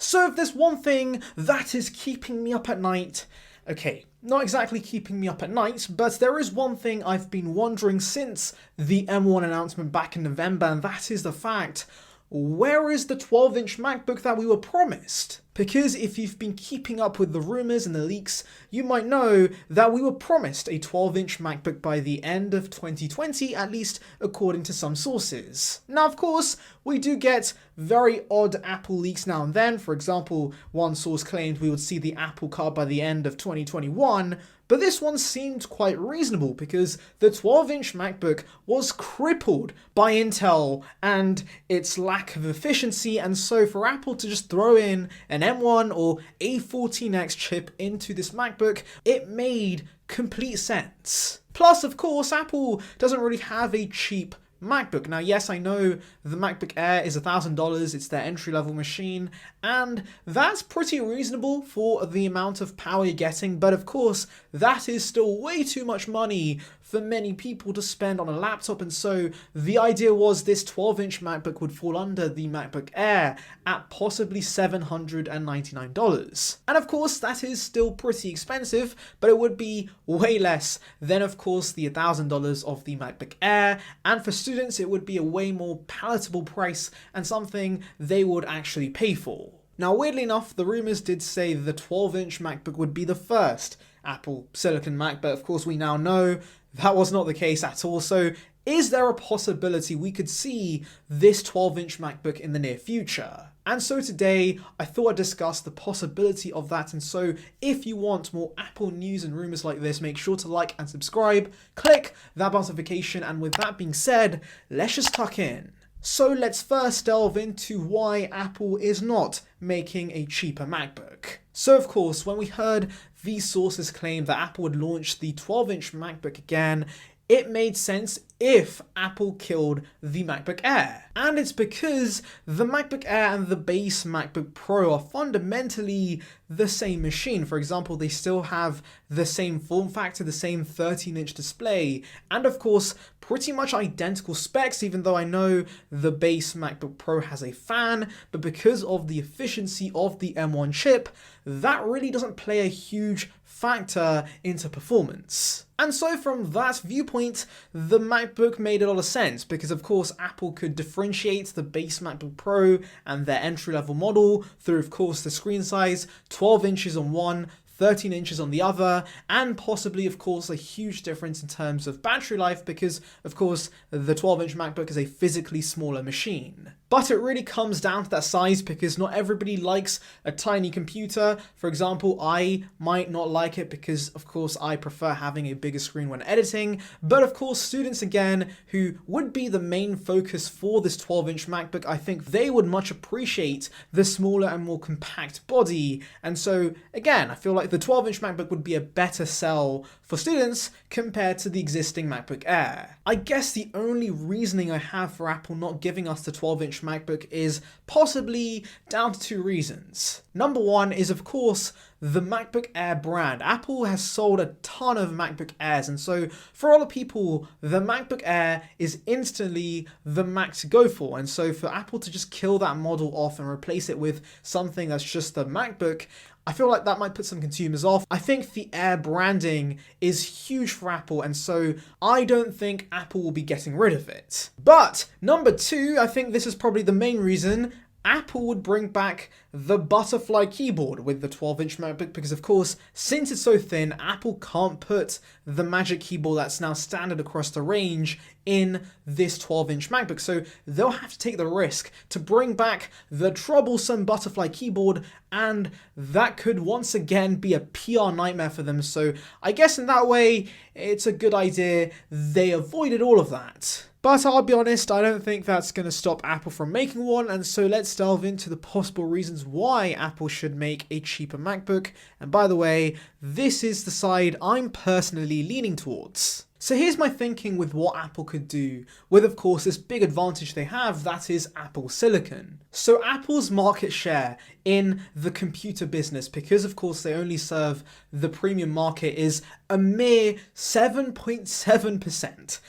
So if there's one thing that is keeping me up at night, okay, not exactly keeping me up at night, but there is one thing I've been wondering since the M1 announcement back in November, and that is the fact, where is the 12-inch MacBook that we were promised? Because if you've been keeping up with the rumours and the leaks, you might know that we were promised a 12-inch MacBook by the end of 2020, at least according to some sources. Now, of course, we do get very odd Apple leaks now and then. For example, one source claimed we would see the Apple Car by the end of 2021, but this one seemed quite reasonable because the 12-inch MacBook was crippled by Intel and its lack of efficiency, and so for Apple to just throw in an M1 or A14X chip into this MacBook, it made complete sense. Plus, of course, Apple doesn't really have a cheap MacBook. Now, yes, I know the MacBook Air is $1,000, it's their entry-level machine, and that's pretty reasonable for the amount of power you're getting, but of course, that is still way too much money for many people to spend on a laptop, and so the idea was this 12-inch MacBook would fall under the MacBook Air at possibly $799. And of course, that is still pretty expensive, but it would be way less than, of course, the $1,000 of the MacBook Air, and for students, it would be a way more palatable price and something they would actually pay for. Now, weirdly enough, the rumors did say the 12-inch MacBook would be the first Apple Silicon Mac, but of course we now know that was not the case at all. So is there a possibility we could see this 12-inch MacBook in the near future? And so today, I thought I'd discuss the possibility of that, and so if you want more Apple news and rumors like this, make sure to like and subscribe, click that notification, and with that being said, let's just tuck in. So let's first delve into why Apple is not making a cheaper MacBook. So of course, when we heard these sources claim that Apple would launch the 12-inch MacBook again, it made sense if Apple killed the MacBook Air. And it's because the MacBook Air and the base MacBook Pro are fundamentally the same machine. For example, they still have the same form factor, the same 13-inch display, and of course, pretty much identical specs, even though I know the base MacBook Pro has a fan, but because of the efficiency of the M1 chip, that really doesn't play a huge factor into performance. And so from that viewpoint, the MacBook made a lot of sense because of course Apple could differentiate the base MacBook Pro and their entry-level model through of course the screen size, 12 inches on one, 13 inches on the other, and possibly, of course, a huge difference in terms of battery life because, of course, the 12-inch MacBook is a physically smaller machine. But it really comes down to that size because not everybody likes a tiny computer. For example, I might not like it because, of course, I prefer having a bigger screen when editing. But, of course, students, again, who would be the main focus for this 12-inch MacBook, I think they would much appreciate the smaller and more compact body. And so, again, I feel like the 12-inch MacBook would be a better sell for students compared to the existing MacBook Air. I guess the only reasoning I have for Apple not giving us the 12-inch MacBook is possibly down to two reasons. Number one is, of course, the MacBook Air brand. Apple has sold a ton of MacBook Airs, and so for a lot of people, the MacBook Air is instantly the Mac to go for. And so for Apple to just kill that model off and replace it with something that's just the MacBook, I feel like that might put some consumers off. I think the Air branding is huge for Apple, and so I don't think Apple will be getting rid of it. But number two, I think this is probably the main reason, Apple would bring back the butterfly keyboard with the 12-inch MacBook because, of course, since it's so thin, Apple can't put the Magic Keyboard that's now standard across the range in this 12-inch MacBook. So they'll have to take the risk to bring back the troublesome butterfly keyboard, and that could once again be a PR nightmare for them. So I guess in that way, it's a good idea they avoided all of that. But I'll be honest, I don't think that's going to stop Apple from making one, and so let's delve into the possible reasons why Apple should make a cheaper MacBook. And by the way, this is the side I'm personally leaning towards. So here's my thinking with what Apple could do, with of course this big advantage they have, that is Apple Silicon. So Apple's market share in the computer business, because of course they only serve the premium market, is a mere 7.7%.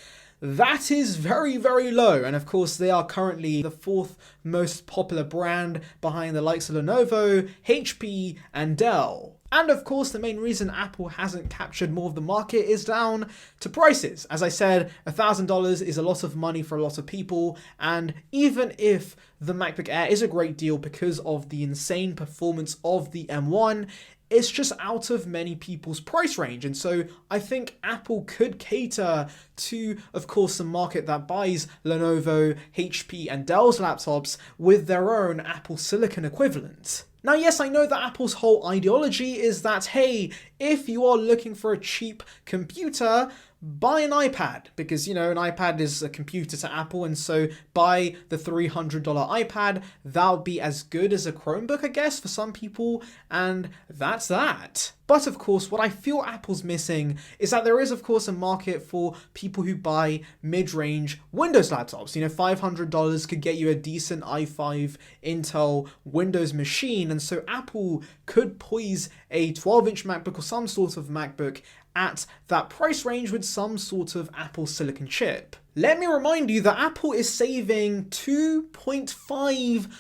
that is very, very low. And of course, they are currently the fourth most popular brand behind the likes of Lenovo, HP, and Dell. And of course, the main reason Apple hasn't captured more of the market is down to prices. As I said, $1,000 is a lot of money for a lot of people. And even if the MacBook Air is a great deal because of the insane performance of the M1, it's just out of many people's price range. And so I think Apple could cater to, of course, the market that buys Lenovo, HP, and Dell's laptops with their own Apple Silicon equivalent. Now, yes, I know that Apple's whole ideology is that, hey, if you are looking for a cheap computer, buy an iPad, because, you know, an iPad is a computer to Apple, and so buy the $300 iPad. That would be as good as a Chromebook, I guess, for some people, and that's that. But of course, what I feel Apple's missing is that there is, of course, a market for people who buy mid-range Windows laptops. You know, $500 could get you a decent i5 Intel Windows machine, and so Apple could poise a 12-inch MacBook or some sort of MacBook at that price range with some sort of Apple Silicon chip. Let me remind you that Apple is saving $2.5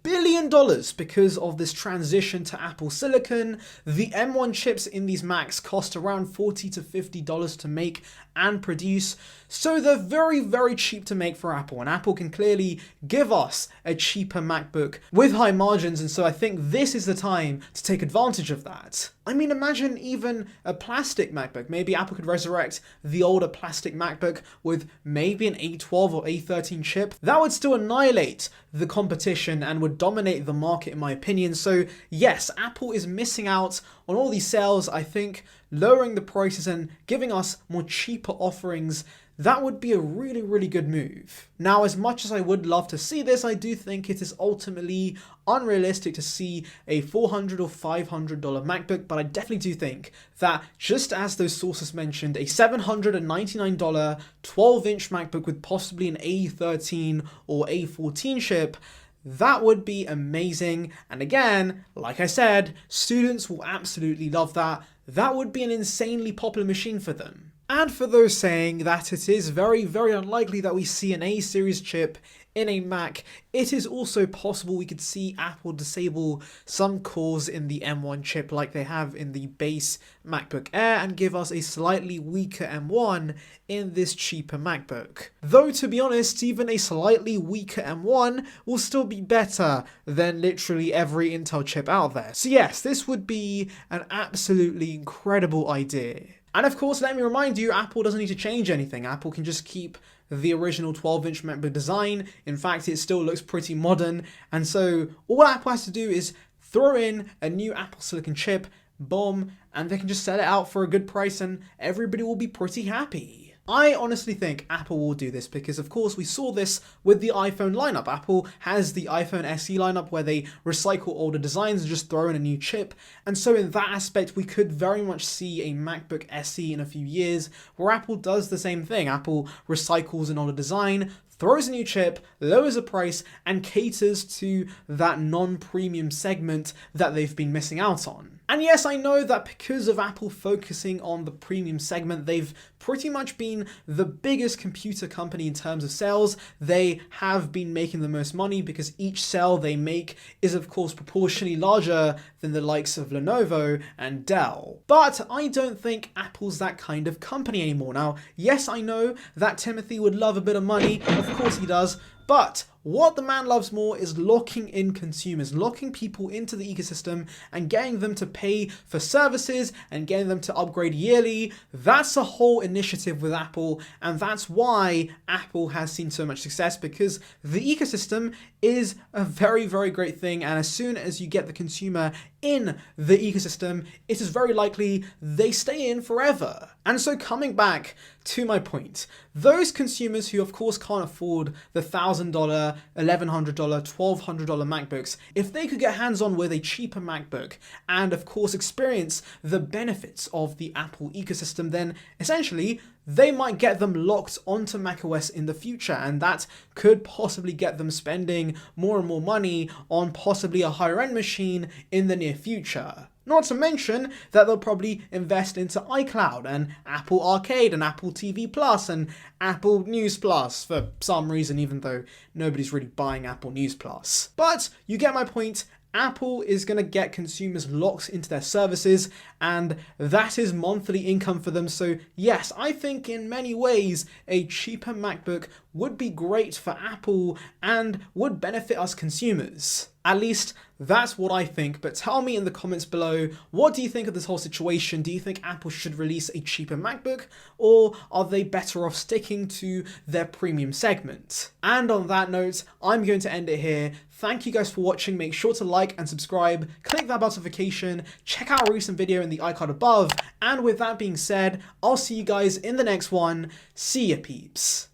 billion because of this transition to Apple Silicon. The M1 chips in these Macs cost around $40 to $50 to make and produce, so they're very, very cheap to make for Apple, and Apple can clearly give us a cheaper MacBook with high margins, and so I think this is the time to take advantage of that. I mean, imagine even a plastic MacBook. Maybe Apple could resurrect the older plastic MacBook with maybe an A12 or A13 chip. That would still annihilate the competition and would dominate the market, in my opinion. So yes, Apple is missing out on all these sales. I think lowering the prices and giving us more cheaper offerings, that would be a really, really good move. Now, as much as I would love to see this, I do think it is ultimately unrealistic to see a $400 or $500 MacBook, but I definitely do think that, just as those sources mentioned, a $799 12-inch MacBook with possibly an A13 or A14 chip, that would be amazing. And again, like I said, students will absolutely love that. That would be an insanely popular machine for them. And for those saying that it is very, very unlikely that we see an A series chip in a Mac, it is also possible we could see Apple disable some cores in the M1 chip like they have in the base MacBook Air and give us a slightly weaker M1 in this cheaper MacBook. Though, to be honest, even a slightly weaker M1 will still be better than literally every Intel chip out there. So yes, this would be an absolutely incredible idea. And of course, let me remind you, Apple doesn't need to change anything. Apple can just keep the original 12-inch MacBook design. In fact, it still looks pretty modern. And so all Apple has to do is throw in a new Apple Silicon chip, boom, and they can just sell it out for a good price and everybody will be pretty happy. I honestly think Apple will do this because, of course, we saw this with the iPhone lineup. Apple has the iPhone SE lineup where they recycle older designs and just throw in a new chip. And so in that aspect, we could very much see a MacBook SE in a few years where Apple does the same thing. Apple recycles an older design, throws a new chip, lowers the price, and caters to that non-premium segment that they've been missing out on. And yes, I know that because of Apple focusing on the premium segment, they've pretty much been the biggest computer company in terms of sales. They have been making the most money because each cell they make is, of course, proportionally larger than the likes of Lenovo and Dell. But I don't think Apple's that kind of company anymore. Now, yes, I know that Timothy would love a bit of money. Of course he does. But what the man loves more is locking in consumers, locking people into the ecosystem and getting them to pay for services and getting them to upgrade yearly. That's a whole initiative with Apple, and that's why Apple has seen so much success, because the ecosystem is a very, very great thing, and as soon as you get the consumer in the ecosystem, it is very likely they stay in forever. And so coming back to my point, those consumers who of course can't afford the $1,000, $1,100, $1,200 MacBooks, if they could get hands on with a cheaper MacBook and of course experience the benefits of the Apple ecosystem, then essentially they might get them locked onto macOS in the future, and that could possibly get them spending more and more money on possibly a higher end machine in the near future. Not to mention that they'll probably invest into iCloud and Apple Arcade and Apple TV Plus and Apple News Plus for some reason, even though nobody's really buying Apple News Plus. But you get my point. Apple is going to get consumers locked into their services, and that is monthly income for them. So yes, I think in many ways a cheaper MacBook would be great for Apple and would benefit us consumers. At least that's what I think, but tell me in the comments below, what do you think of this whole situation? Do you think Apple should release a cheaper MacBook, or are they better off sticking to their premium segment? And on that note, I'm going to end it here. Thank you guys for watching. Make sure to like and subscribe, click that bell notification, check out our recent video in the icon above, and with that being said, I'll see you guys in the next one. See ya, peeps.